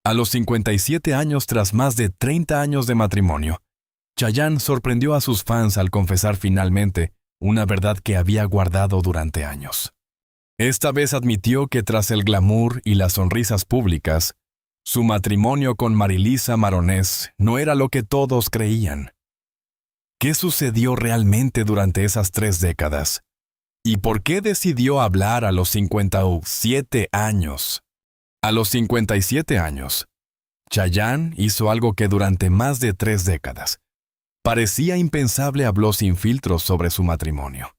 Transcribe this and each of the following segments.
A los 57 años, tras más de 30 años de matrimonio, Chayanne sorprendió a sus fans al confesar finalmente una verdad que había guardado durante años. Esta vez admitió que tras el glamour y las sonrisas públicas, su matrimonio con Marilisa Maronés no era lo que todos creían. ¿Qué sucedió realmente durante esas 3 décadas? ¿Y por qué decidió hablar a los 57 años? A los 57 años, Chayanne hizo algo que durante más de 3 décadas parecía impensable. Habló sin filtros sobre su matrimonio.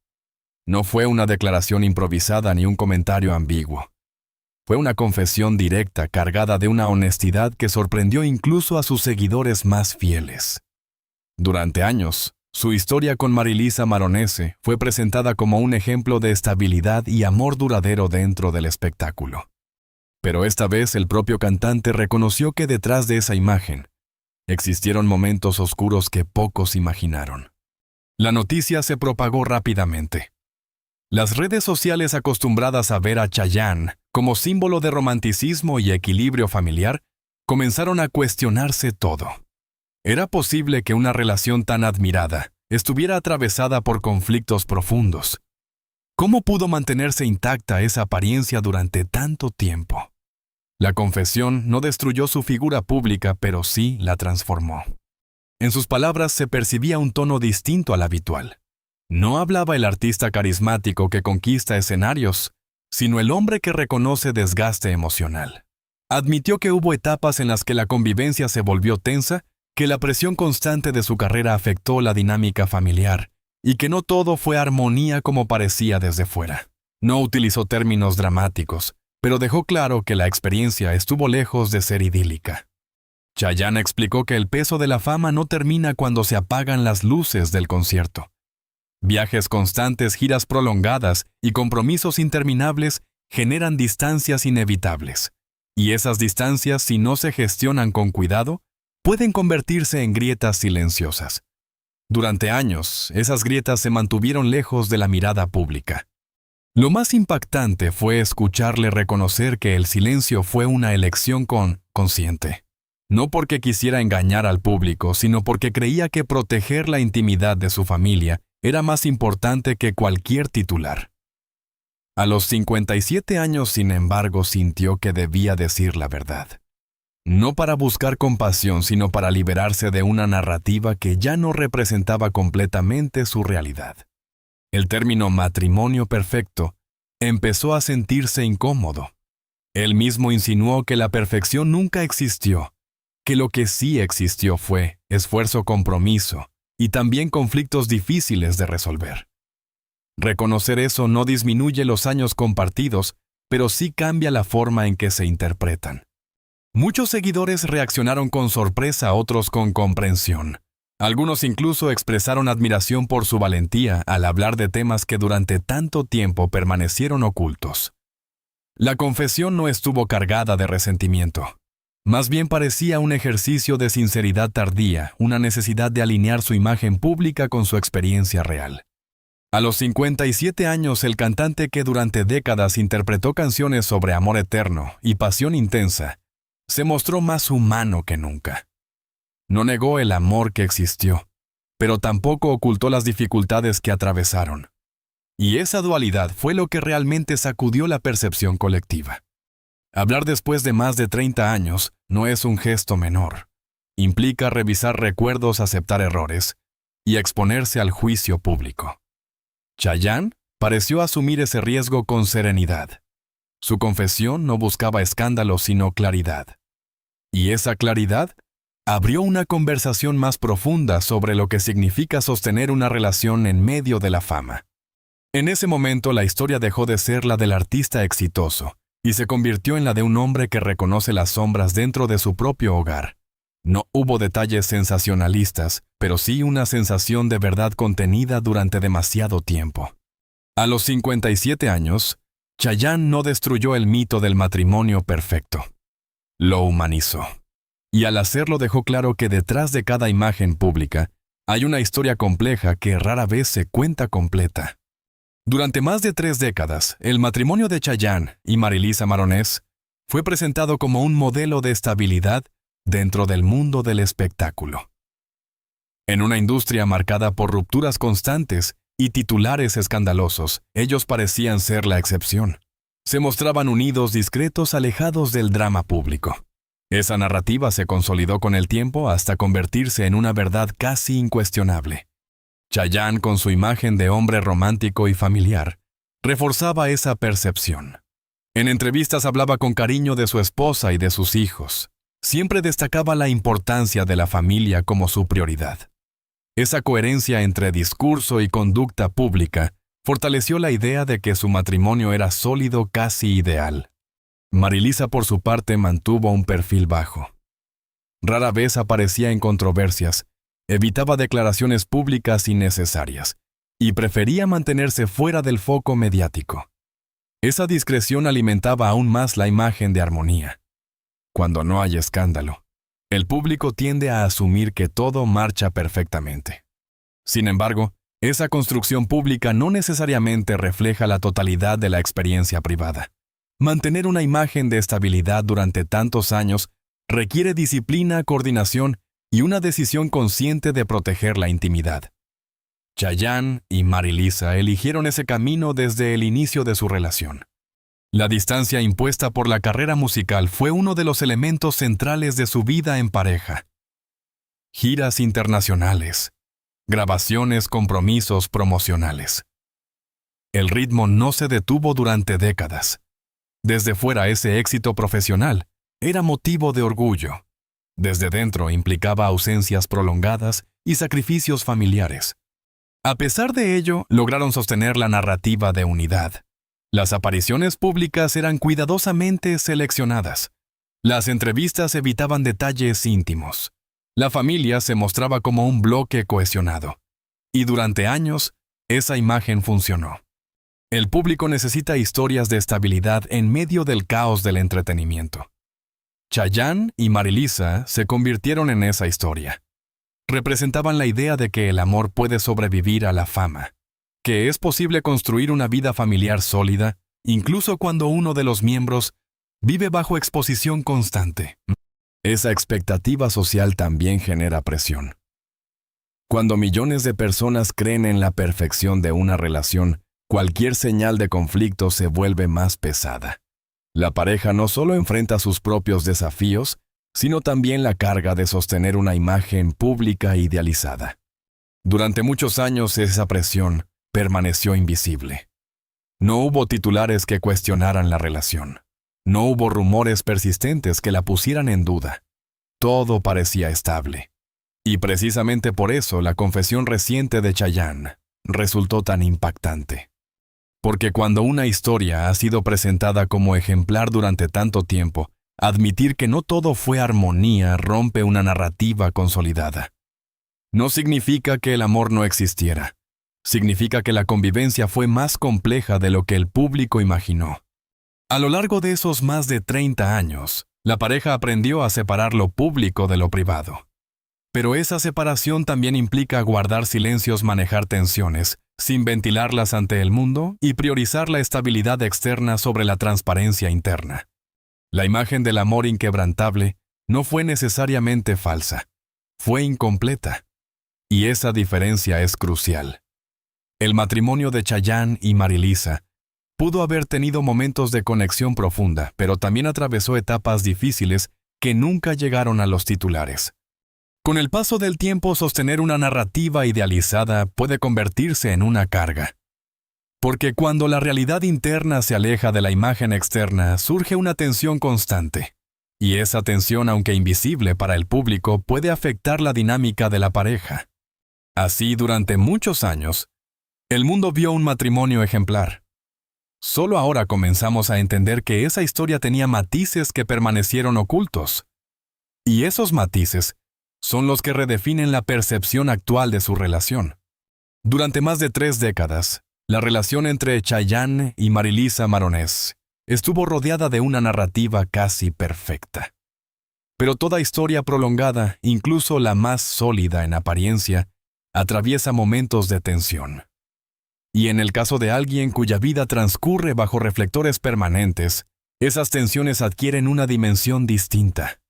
No fue una declaración improvisada ni un comentario ambiguo. Fue una confesión directa cargada de una honestidad que sorprendió incluso a sus seguidores más fieles. Durante años, su historia con Marilisa Maronese fue presentada como un ejemplo de estabilidad y amor duradero dentro del espectáculo. Pero esta vez el propio cantante reconoció que detrás de esa imagen existieron momentos oscuros que pocos imaginaron. La noticia se propagó rápidamente. Las redes sociales, acostumbradas a ver a Chayanne como símbolo de romanticismo y equilibrio familiar, comenzaron a cuestionarse todo. ¿Era posible que una relación tan admirada estuviera atravesada por conflictos profundos? ¿Cómo pudo mantenerse intacta esa apariencia durante tanto tiempo? La confesión no destruyó su figura pública, pero sí la transformó. En sus palabras se percibía un tono distinto al habitual. No hablaba el artista carismático que conquista escenarios, sino el hombre que reconoce desgaste emocional. Admitió que hubo etapas en las que la convivencia se volvió tensa, que la presión constante de su carrera afectó la dinámica familiar, y que no todo fue armonía como parecía desde fuera. No utilizó términos dramáticos, pero dejó claro que la experiencia estuvo lejos de ser idílica. Chayanne explicó que el peso de la fama no termina cuando se apagan las luces del concierto. Viajes constantes, giras prolongadas y compromisos interminables generan distancias inevitables. Y esas distancias, si no se gestionan con cuidado, pueden convertirse en grietas silenciosas. Durante años, esas grietas se mantuvieron lejos de la mirada pública. Lo más impactante fue escucharle reconocer que el silencio fue una elección consciente. No porque quisiera engañar al público, sino porque creía que proteger la intimidad de su familia era más importante que cualquier titular. A los 57 años, sin embargo, sintió que debía decir la verdad. No para buscar compasión, sino para liberarse de una narrativa que ya no representaba completamente su realidad. El término matrimonio perfecto empezó a sentirse incómodo. Él mismo insinuó que la perfección nunca existió, que lo que sí existió fue esfuerzo, compromiso y también conflictos difíciles de resolver. Reconocer eso no disminuye los años compartidos, pero sí cambia la forma en que se interpretan. Muchos seguidores reaccionaron con sorpresa, otros con comprensión. Algunos incluso expresaron admiración por su valentía al hablar de temas que durante tanto tiempo permanecieron ocultos. La confesión no estuvo cargada de resentimiento. Más bien parecía un ejercicio de sinceridad tardía, una necesidad de alinear su imagen pública con su experiencia real. A los 57 años, el cantante que durante décadas interpretó canciones sobre amor eterno y pasión intensa, se mostró más humano que nunca. No negó el amor que existió, pero tampoco ocultó las dificultades que atravesaron. Y esa dualidad fue lo que realmente sacudió la percepción colectiva. Hablar después de más de 30 años no es un gesto menor. Implica revisar recuerdos, aceptar errores y exponerse al juicio público. Chayanne pareció asumir ese riesgo con serenidad. Su confesión no buscaba escándalo, sino claridad. Y esa claridad abrió una conversación más profunda sobre lo que significa sostener una relación en medio de la fama. En ese momento, la historia dejó de ser la del artista exitoso y se convirtió en la de un hombre que reconoce las sombras dentro de su propio hogar. No hubo detalles sensacionalistas, pero sí una sensación de verdad contenida durante demasiado tiempo. A los 57 años, Chayanne no destruyó el mito del matrimonio perfecto. Lo humanizó. Y al hacerlo dejó claro que detrás de cada imagen pública hay una historia compleja que rara vez se cuenta completa. Durante más de 3 décadas, el matrimonio de Chayanne y Marilisa Maronés fue presentado como un modelo de estabilidad dentro del mundo del espectáculo. En una industria marcada por rupturas constantes y titulares escandalosos, ellos parecían ser la excepción. Se mostraban unidos, discretos, alejados del drama público. Esa narrativa se consolidó con el tiempo hasta convertirse en una verdad casi incuestionable. Chayanne, con su imagen de hombre romántico y familiar, reforzaba esa percepción. En entrevistas hablaba con cariño de su esposa y de sus hijos. Siempre destacaba la importancia de la familia como su prioridad. Esa coherencia entre discurso y conducta pública fortaleció la idea de que su matrimonio era sólido, casi ideal. Marilisa, por su parte, mantuvo un perfil bajo. Rara vez aparecía en controversias, evitaba declaraciones públicas innecesarias y prefería mantenerse fuera del foco mediático. Esa discreción alimentaba aún más la imagen de armonía. Cuando no hay escándalo, el público tiende a asumir que todo marcha perfectamente. Sin embargo, esa construcción pública no necesariamente refleja la totalidad de la experiencia privada. Mantener una imagen de estabilidad durante tantos años requiere disciplina, coordinación y una decisión consciente de proteger la intimidad. Chayanne y Marilisa eligieron ese camino desde el inicio de su relación. La distancia impuesta por la carrera musical fue uno de los elementos centrales de su vida en pareja. Giras internacionales, grabaciones, compromisos promocionales. El ritmo no se detuvo durante décadas. Desde fuera, ese éxito profesional era motivo de orgullo. Desde dentro implicaba ausencias prolongadas y sacrificios familiares. A pesar de ello, lograron sostener la narrativa de unidad. Las apariciones públicas eran cuidadosamente seleccionadas. Las entrevistas evitaban detalles íntimos. La familia se mostraba como un bloque cohesionado. Y durante años, esa imagen funcionó. El público necesita historias de estabilidad en medio del caos del entretenimiento. Chayanne y Marilisa se convirtieron en esa historia. Representaban la idea de que el amor puede sobrevivir a la fama, que es posible construir una vida familiar sólida, incluso cuando uno de los miembros vive bajo exposición constante. Esa expectativa social también genera presión. Cuando millones de personas creen en la perfección de una relación, cualquier señal de conflicto se vuelve más pesada. La pareja no solo enfrenta sus propios desafíos, sino también la carga de sostener una imagen pública idealizada. Durante muchos años esa presión permaneció invisible. No hubo titulares que cuestionaran la relación. No hubo rumores persistentes que la pusieran en duda. Todo parecía estable. Y precisamente por eso la confesión reciente de Chayanne resultó tan impactante. Porque cuando una historia ha sido presentada como ejemplar durante tanto tiempo, admitir que no todo fue armonía rompe una narrativa consolidada. No significa que el amor no existiera. Significa que la convivencia fue más compleja de lo que el público imaginó. A lo largo de esos más de 30 años, la pareja aprendió a separar lo público de lo privado. Pero esa separación también implica guardar silencios, manejar tensiones, sin ventilarlas ante el mundo y priorizar la estabilidad externa sobre la transparencia interna. La imagen del amor inquebrantable no fue necesariamente falsa, fue incompleta. Y esa diferencia es crucial. El matrimonio de Chayanne y Marilisa pudo haber tenido momentos de conexión profunda, pero también atravesó etapas difíciles que nunca llegaron a los titulares. Con el paso del tiempo, sostener una narrativa idealizada puede convertirse en una carga. Porque cuando la realidad interna se aleja de la imagen externa, surge una tensión constante. Y esa tensión, aunque invisible para el público, puede afectar la dinámica de la pareja. Así, durante muchos años, el mundo vio un matrimonio ejemplar. Solo ahora comenzamos a entender que esa historia tenía matices que permanecieron ocultos. Y esos matices son los que redefinen la percepción actual de su relación. Durante más de 3 décadas, la relación entre Chayanne y Marilisa Maronès estuvo rodeada de una narrativa casi perfecta. Pero toda historia prolongada, incluso la más sólida en apariencia, atraviesa momentos de tensión. Y en el caso de alguien cuya vida transcurre bajo reflectores permanentes, esas tensiones adquieren una dimensión distinta.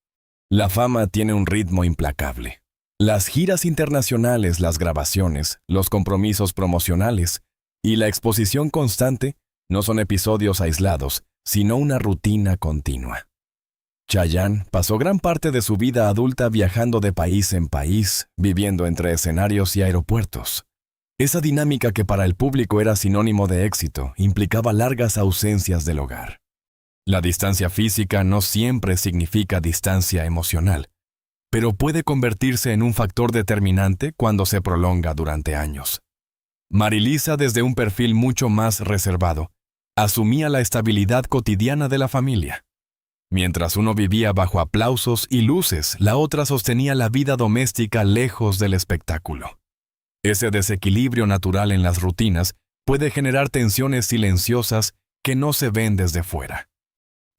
La fama tiene un ritmo implacable. Las giras internacionales, las grabaciones, los compromisos promocionales y la exposición constante no son episodios aislados, sino una rutina continua. Chayanne pasó gran parte de su vida adulta viajando de país en país, viviendo entre escenarios y aeropuertos. Esa dinámica que para el público era sinónimo de éxito implicaba largas ausencias del hogar. La distancia física no siempre significa distancia emocional, pero puede convertirse en un factor determinante cuando se prolonga durante años. Marilisa, desde un perfil mucho más reservado, asumía la estabilidad cotidiana de la familia. Mientras uno vivía bajo aplausos y luces, la otra sostenía la vida doméstica lejos del espectáculo. Ese desequilibrio natural en las rutinas puede generar tensiones silenciosas que no se ven desde fuera.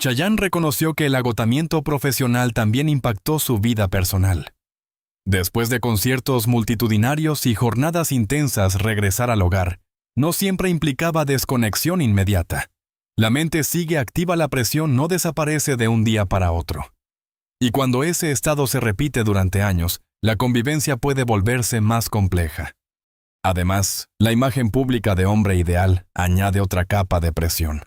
Chayanne reconoció que el agotamiento profesional también impactó su vida personal. Después de conciertos multitudinarios y jornadas intensas, regresar al hogar no siempre implicaba desconexión inmediata. La mente sigue activa, la presión no desaparece de un día para otro. Y cuando ese estado se repite durante años, la convivencia puede volverse más compleja. Además, la imagen pública de hombre ideal añade otra capa de presión.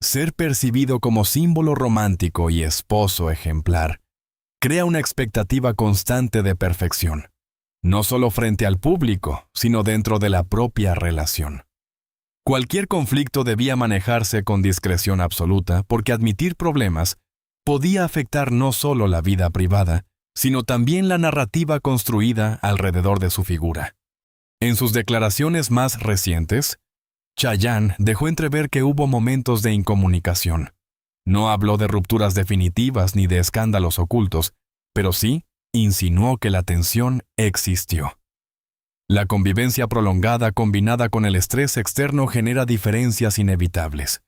Ser percibido como símbolo romántico y esposo ejemplar crea una expectativa constante de perfección, no solo frente al público, sino dentro de la propia relación. Cualquier conflicto debía manejarse con discreción absoluta porque admitir problemas podía afectar no solo la vida privada, sino también la narrativa construida alrededor de su figura. En sus declaraciones más recientes, Chayanne dejó entrever que hubo momentos de incomunicación. No habló de rupturas definitivas ni de escándalos ocultos, pero sí insinuó que la tensión existió. La convivencia prolongada combinada con el estrés externo genera diferencias inevitables.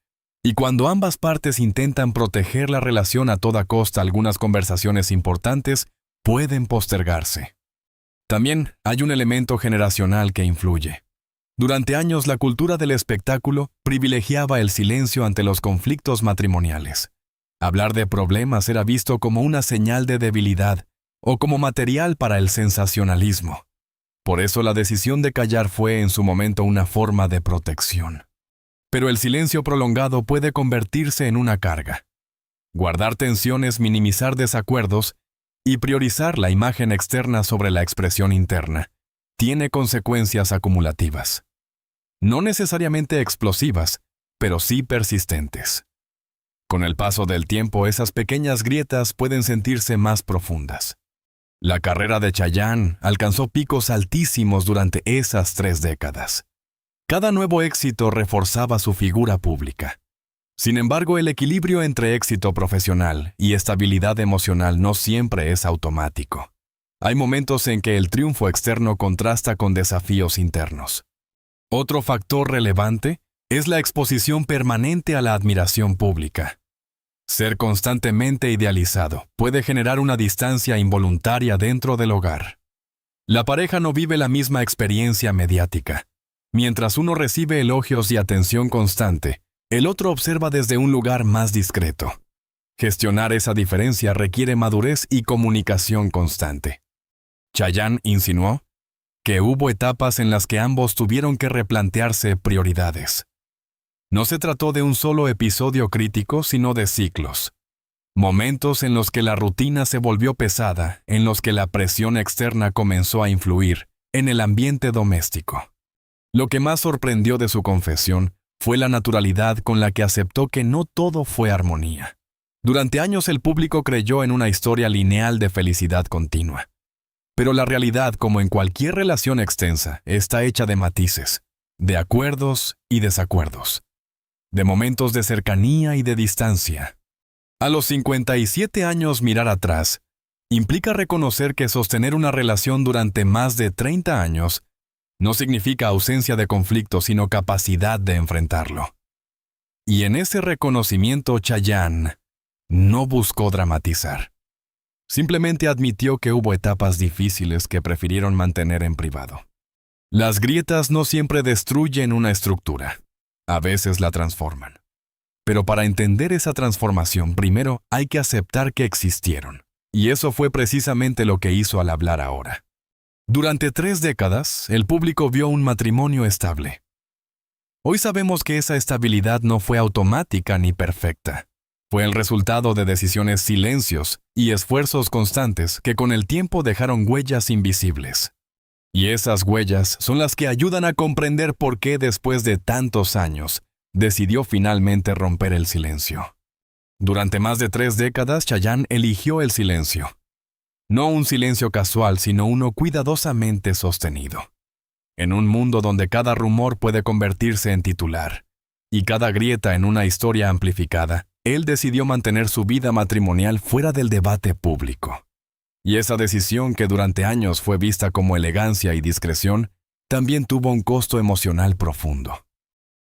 Y cuando ambas partes intentan proteger la relación a toda costa, algunas conversaciones importantes pueden postergarse. También hay un elemento generacional que influye. Durante años, la cultura del espectáculo privilegiaba el silencio ante los conflictos matrimoniales. Hablar de problemas era visto como una señal de debilidad o como material para el sensacionalismo. Por eso la decisión de callar fue en su momento una forma de protección. Pero el silencio prolongado puede convertirse en una carga. Guardar tensiones, minimizar desacuerdos y priorizar la imagen externa sobre la expresión interna tiene consecuencias acumulativas. No necesariamente explosivas, pero sí persistentes. Con el paso del tiempo, esas pequeñas grietas pueden sentirse más profundas. La carrera de Chayanne alcanzó picos altísimos durante esas 3 décadas. Cada nuevo éxito reforzaba su figura pública. Sin embargo, el equilibrio entre éxito profesional y estabilidad emocional no siempre es automático. Hay momentos en que el triunfo externo contrasta con desafíos internos. Otro factor relevante es la exposición permanente a la admiración pública. Ser constantemente idealizado puede generar una distancia involuntaria dentro del hogar. La pareja no vive la misma experiencia mediática. Mientras uno recibe elogios y atención constante, el otro observa desde un lugar más discreto. Gestionar esa diferencia requiere madurez y comunicación constante. Chayanne insinuó que hubo etapas en las que ambos tuvieron que replantearse prioridades. No se trató de un solo episodio crítico, sino de ciclos. Momentos en los que la rutina se volvió pesada, en los que la presión externa comenzó a influir en el ambiente doméstico. Lo que más sorprendió de su confesión fue la naturalidad con la que aceptó que no todo fue armonía. Durante años el público creyó en una historia lineal de felicidad continua. Pero la realidad, como en cualquier relación extensa, está hecha de matices, de acuerdos y desacuerdos, de momentos de cercanía y de distancia. A los 57 años, mirar atrás implica reconocer que sostener una relación durante más de 30 años no significa ausencia de conflicto, sino capacidad de enfrentarlo. Y en ese reconocimiento, Chayanne no buscó dramatizar. Simplemente admitió que hubo etapas difíciles que prefirieron mantener en privado. Las grietas no siempre destruyen una estructura, a veces la transforman. Pero para entender esa transformación, primero hay que aceptar que existieron. Y eso fue precisamente lo que hizo al hablar ahora. Durante 3 décadas, el público vio un matrimonio estable. Hoy sabemos que esa estabilidad no fue automática ni perfecta. Fue el resultado de decisiones, silencios y esfuerzos constantes que con el tiempo dejaron huellas invisibles. Y esas huellas son las que ayudan a comprender por qué después de tantos años decidió finalmente romper el silencio. Durante más de 3 décadas, Chayanne eligió el silencio. No un silencio casual, sino uno cuidadosamente sostenido. En un mundo donde cada rumor puede convertirse en titular y cada grieta en una historia amplificada, él decidió mantener su vida matrimonial fuera del debate público. Y esa decisión, que durante años fue vista como elegancia y discreción, también tuvo un costo emocional profundo.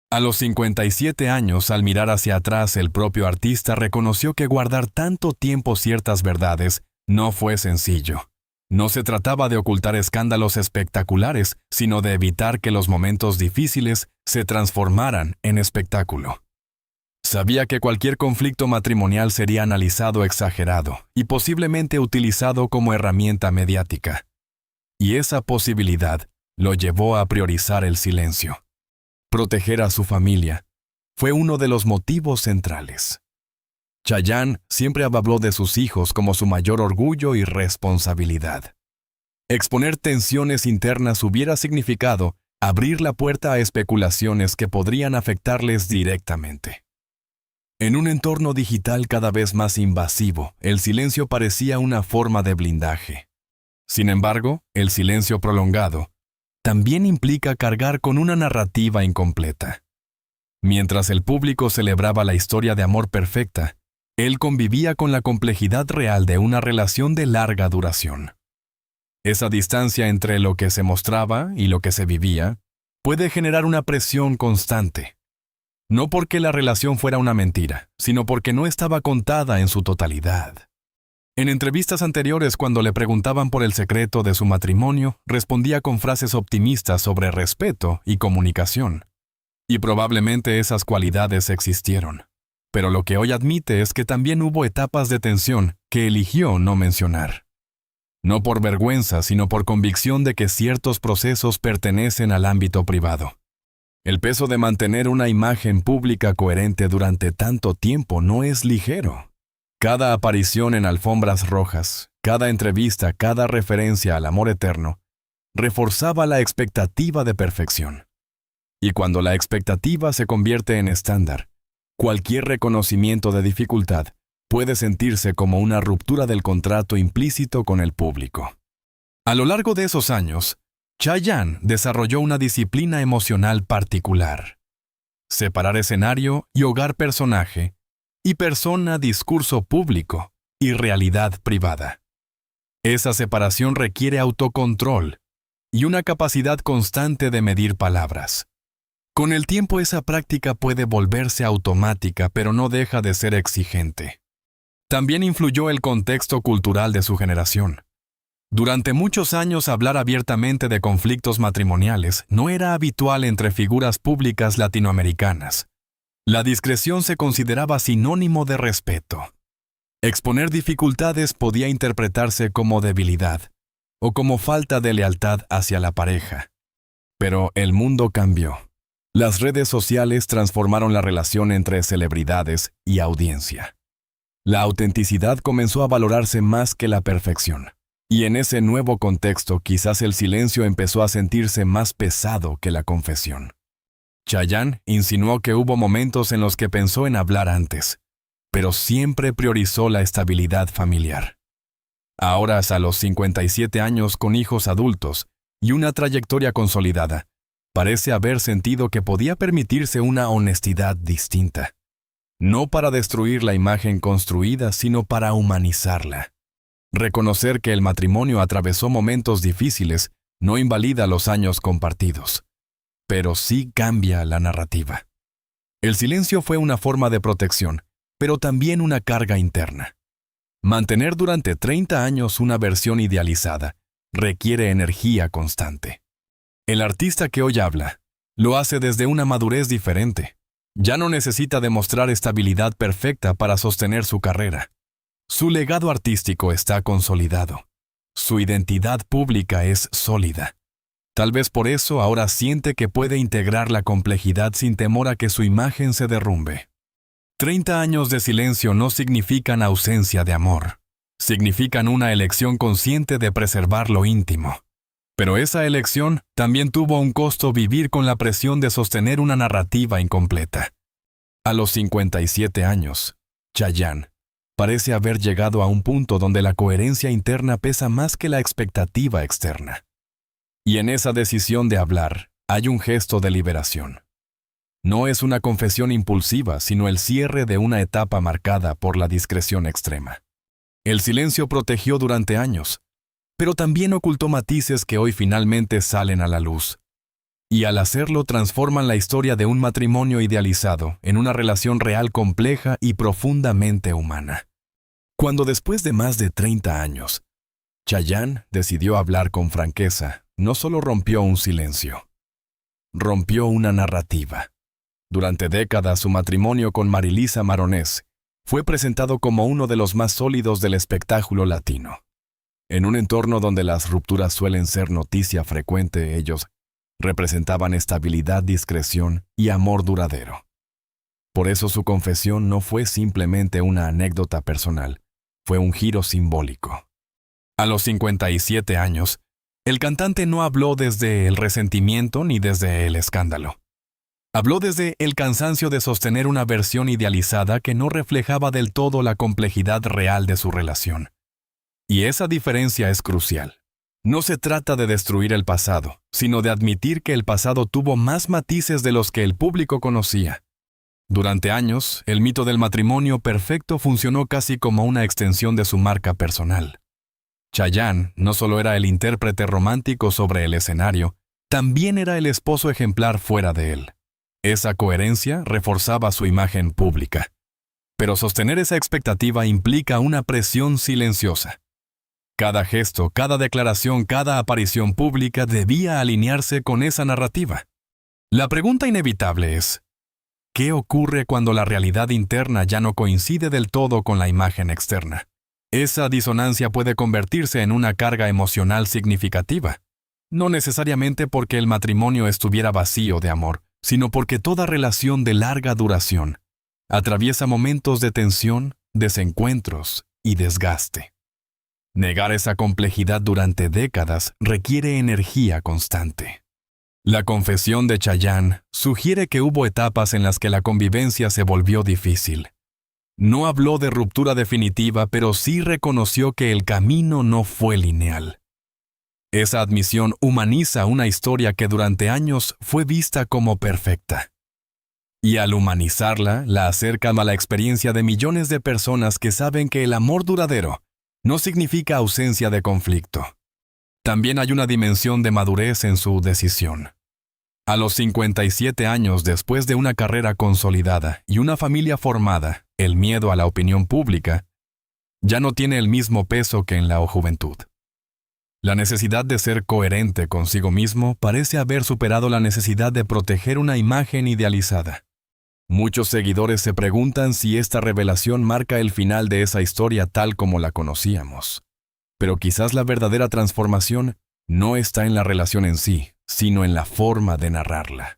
A los 57 años, al mirar hacia atrás, el propio artista reconoció que guardar tanto tiempo ciertas verdades no fue sencillo. No se trataba de ocultar escándalos espectaculares, sino de evitar que los momentos difíciles se transformaran en espectáculo. Sabía que cualquier conflicto matrimonial sería analizado exagerado y posiblemente utilizado como herramienta mediática. Y esa posibilidad lo llevó a priorizar el silencio. Proteger a su familia fue uno de los motivos centrales. Chayanne siempre habló de sus hijos como su mayor orgullo y responsabilidad. Exponer tensiones internas hubiera significado abrir la puerta a especulaciones que podrían afectarles directamente. En un entorno digital cada vez más invasivo, el silencio parecía una forma de blindaje. Sin embargo, el silencio prolongado también implica cargar con una narrativa incompleta. Mientras el público celebraba la historia de amor perfecta, él convivía con la complejidad real de una relación de larga duración. Esa distancia entre lo que se mostraba y lo que se vivía puede generar una presión constante. No porque la relación fuera una mentira, sino porque no estaba contada en su totalidad. En entrevistas anteriores, cuando le preguntaban por el secreto de su matrimonio, respondía con frases optimistas sobre respeto y comunicación. Y probablemente esas cualidades existieron. Pero lo que hoy admite es que también hubo etapas de tensión que eligió no mencionar. No por vergüenza, sino por convicción de que ciertos procesos pertenecen al ámbito privado. El peso de mantener una imagen pública coherente durante tanto tiempo no es ligero. Cada aparición en alfombras rojas, cada entrevista, cada referencia al amor eterno, reforzaba la expectativa de perfección. Y cuando la expectativa se convierte en estándar, cualquier reconocimiento de dificultad puede sentirse como una ruptura del contrato implícito con el público. A lo largo de esos años, Chayanne desarrolló una disciplina emocional particular. Separar escenario y hogar-personaje, y persona-discurso público y realidad privada. Esa separación requiere autocontrol y una capacidad constante de medir palabras. Con el tiempo esa práctica puede volverse automática, pero no deja de ser exigente. También influyó el contexto cultural de su generación. Durante muchos años, hablar abiertamente de conflictos matrimoniales no era habitual entre figuras públicas latinoamericanas. La discreción se consideraba sinónimo de respeto. Exponer dificultades podía interpretarse como debilidad o como falta de lealtad hacia la pareja. Pero el mundo cambió. Las redes sociales transformaron la relación entre celebridades y audiencia. La autenticidad comenzó a valorarse más que la perfección. Y en ese nuevo contexto, quizás el silencio empezó a sentirse más pesado que la confesión. Chayanne insinuó que hubo momentos en los que pensó en hablar antes, pero siempre priorizó la estabilidad familiar. Ahora, a los 57 años, con hijos adultos y una trayectoria consolidada, parece haber sentido que podía permitirse una honestidad distinta. No para destruir la imagen construida, sino para humanizarla. Reconocer que el matrimonio atravesó momentos difíciles no invalida los años compartidos, pero sí cambia la narrativa. El silencio fue una forma de protección, pero también una carga interna. Mantener durante 30 años una versión idealizada requiere energía constante. El artista que hoy habla lo hace desde una madurez diferente. Ya no necesita demostrar estabilidad perfecta para sostener su carrera. Su legado artístico está consolidado. Su identidad pública es sólida. Tal vez por eso ahora siente que puede integrar la complejidad sin temor a que su imagen se derrumbe. 30 años de silencio no significan ausencia de amor. Significan una elección consciente de preservar lo íntimo. Pero esa elección también tuvo un costo: vivir con la presión de sostener una narrativa incompleta. A los 57 años, Chayanne parece haber llegado a un punto donde la coherencia interna pesa más que la expectativa externa. Y en esa decisión de hablar hay un gesto de liberación. No es una confesión impulsiva, sino el cierre de una etapa marcada por la discreción extrema. El silencio protegió durante años, pero también ocultó matices que hoy finalmente salen a la luz. Y al hacerlo transforman la historia de un matrimonio idealizado en una relación real compleja y profundamente humana. Cuando después de más de 30 años, Chayanne decidió hablar con franqueza, no solo rompió un silencio, rompió una narrativa. Durante décadas su matrimonio con Marilisa Maronés fue presentado como uno de los más sólidos del espectáculo latino. En un entorno donde las rupturas suelen ser noticia frecuente, ellos representaban estabilidad, discreción y amor duradero. Por eso su confesión no fue simplemente una anécdota personal, fue un giro simbólico. A los 57 años, el cantante no habló desde el resentimiento ni desde el escándalo. Habló desde el cansancio de sostener una versión idealizada que no reflejaba del todo la complejidad real de su relación. Y esa diferencia es crucial. No se trata de destruir el pasado, sino de admitir que el pasado tuvo más matices de los que el público conocía. Durante años, el mito del matrimonio perfecto funcionó casi como una extensión de su marca personal. Chayanne no solo era el intérprete romántico sobre el escenario, también era el esposo ejemplar fuera de él. Esa coherencia reforzaba su imagen pública. Pero sostener esa expectativa implica una presión silenciosa. Cada gesto, cada declaración, cada aparición pública debía alinearse con esa narrativa. La pregunta inevitable es: ¿qué ocurre cuando la realidad interna ya no coincide del todo con la imagen externa? Esa disonancia puede convertirse en una carga emocional significativa, no necesariamente porque el matrimonio estuviera vacío de amor, sino porque toda relación de larga duración atraviesa momentos de tensión, desencuentros y desgaste. Negar esa complejidad durante décadas requiere energía constante. La confesión de Chayanne sugiere que hubo etapas en las que la convivencia se volvió difícil. No habló de ruptura definitiva, pero sí reconoció que el camino no fue lineal. Esa admisión humaniza una historia que durante años fue vista como perfecta. Y al humanizarla, la acerca a la experiencia de millones de personas que saben que el amor duradero no significa ausencia de conflicto. También hay una dimensión de madurez en su decisión. A los 57 años, después de una carrera consolidada y una familia formada, el miedo a la opinión pública ya no tiene el mismo peso que en la juventud. La necesidad de ser coherente consigo mismo parece haber superado la necesidad de proteger una imagen idealizada. Muchos seguidores se preguntan si esta revelación marca el final de esa historia tal como la conocíamos. Pero quizás la verdadera transformación no está en la relación en sí, sino en la forma de narrarla.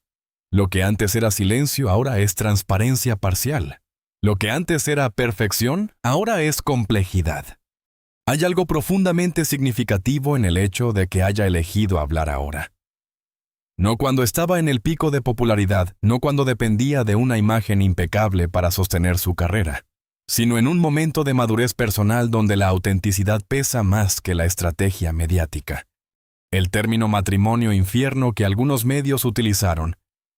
Lo que antes era silencio ahora es transparencia parcial. Lo que antes era perfección ahora es complejidad. Hay algo profundamente significativo en el hecho de que haya elegido hablar ahora. No cuando estaba en el pico de popularidad, no cuando dependía de una imagen impecable para sostener su carrera, sino en un momento de madurez personal donde la autenticidad pesa más que la estrategia mediática. El término matrimonio infierno que algunos medios utilizaron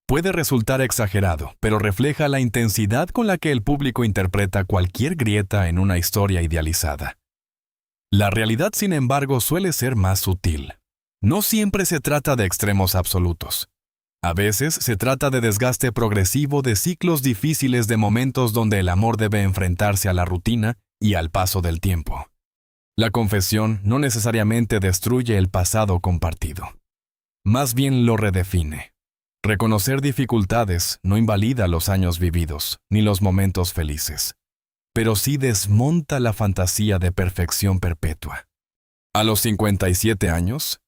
puede resultar exagerado, pero refleja la intensidad con la que el público interpreta cualquier grieta en una historia idealizada. La realidad, sin embargo, suele ser más sutil. No siempre se trata de extremos absolutos. A veces se trata de desgaste progresivo, de ciclos difíciles, de momentos donde el amor debe enfrentarse a la rutina y al paso del tiempo. La confesión no necesariamente destruye el pasado compartido. Más bien lo redefine. Reconocer dificultades no invalida los años vividos, ni los momentos felices, pero sí desmonta la fantasía de perfección perpetua. A los 57 años,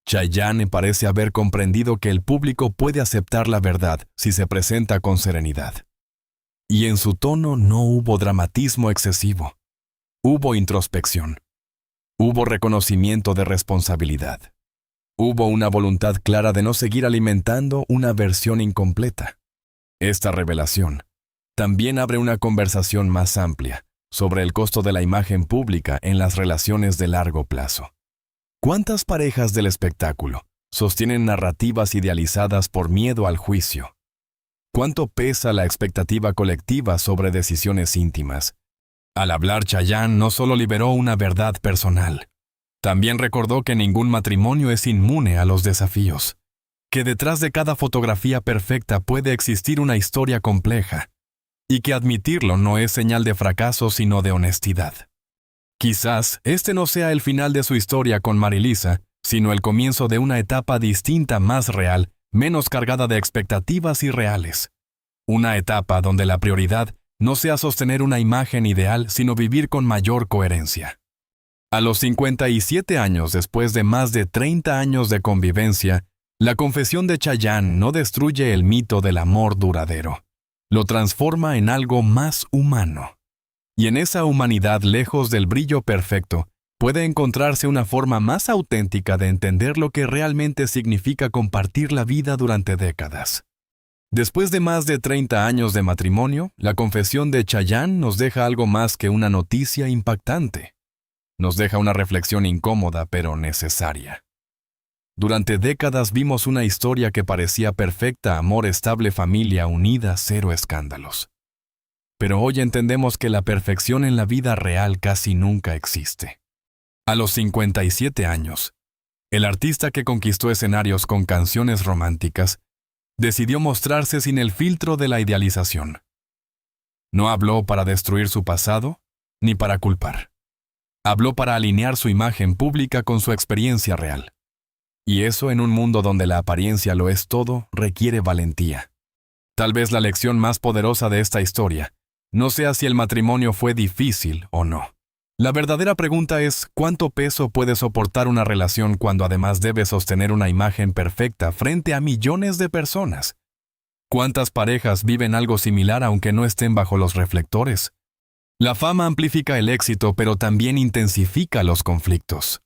Chayanne parece haber comprendido que el público puede aceptar la verdad si se presenta con serenidad. Y en su tono no hubo dramatismo excesivo. Hubo introspección. Hubo reconocimiento de responsabilidad. Hubo una voluntad clara de no seguir alimentando una versión incompleta. Esta revelación también abre una conversación más amplia sobre el costo de la imagen pública en las relaciones de largo plazo. ¿Cuántas parejas del espectáculo sostienen narrativas idealizadas por miedo al juicio? ¿Cuánto pesa la expectativa colectiva sobre decisiones íntimas? Al hablar, Chayanne no solo liberó una verdad personal, también recordó que ningún matrimonio es inmune a los desafíos, que detrás de cada fotografía perfecta puede existir una historia compleja, y que admitirlo no es señal de fracaso sino de honestidad. Quizás este no sea el final de su historia con Marilisa, sino el comienzo de una etapa distinta, más real, menos cargada de expectativas irreales. Una etapa donde la prioridad no sea sostener una imagen ideal, sino vivir con mayor coherencia. A los 57 años, después de más de 30 años de convivencia, la confesión de Chayanne no destruye el mito del amor duradero. Lo transforma en algo más humano. Y en esa humanidad, lejos del brillo perfecto, puede encontrarse una forma más auténtica de entender lo que realmente significa compartir la vida durante décadas. Después de más de 30 años de matrimonio, la confesión de Chayanne nos deja algo más que una noticia impactante. Nos deja una reflexión incómoda pero necesaria. Durante décadas vimos una historia que parecía perfecta: amor estable, familia unida, cero escándalos. Pero hoy entendemos que la perfección en la vida real casi nunca existe. A los 57 años, el artista que conquistó escenarios con canciones románticas decidió mostrarse sin el filtro de la idealización. No habló para destruir su pasado, ni para culpar. Habló para alinear su imagen pública con su experiencia real. Y eso, en un mundo donde la apariencia lo es todo, requiere valentía. Tal vez la lección más poderosa de esta historia no sea si el matrimonio fue difícil o no. La verdadera pregunta es: ¿cuánto peso puede soportar una relación cuando además debe sostener una imagen perfecta frente a millones de personas? ¿Cuántas parejas viven algo similar aunque no estén bajo los reflectores? La fama amplifica el éxito, pero también intensifica los conflictos.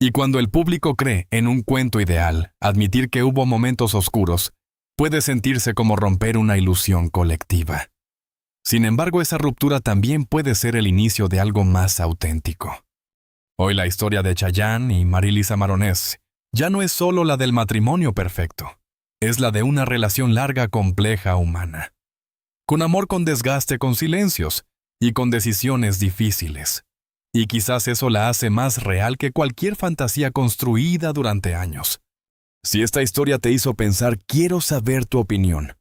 Y cuando el público cree en un cuento ideal, admitir que hubo momentos oscuros puede sentirse como romper una ilusión colectiva. Sin embargo, esa ruptura también puede ser el inicio de algo más auténtico. Hoy la historia de Chayanne y Marilisa Maronés ya no es solo la del matrimonio perfecto, es la de una relación larga, compleja, humana. Con amor, con desgaste, con silencios y con decisiones difíciles. Y quizás eso la hace más real que cualquier fantasía construida durante años. Si esta historia te hizo pensar, quiero saber tu opinión.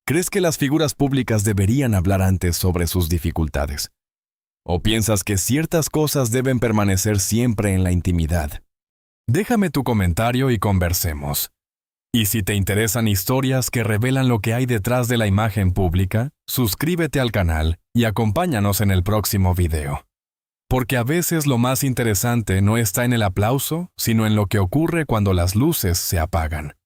¿Crees que las figuras públicas deberían hablar antes sobre sus dificultades? ¿O piensas que ciertas cosas deben permanecer siempre en la intimidad? Déjame tu comentario y conversemos. Y si te interesan historias que revelan lo que hay detrás de la imagen pública, suscríbete al canal y acompáñanos en el próximo video. Porque a veces lo más interesante no está en el aplauso, sino en lo que ocurre cuando las luces se apagan.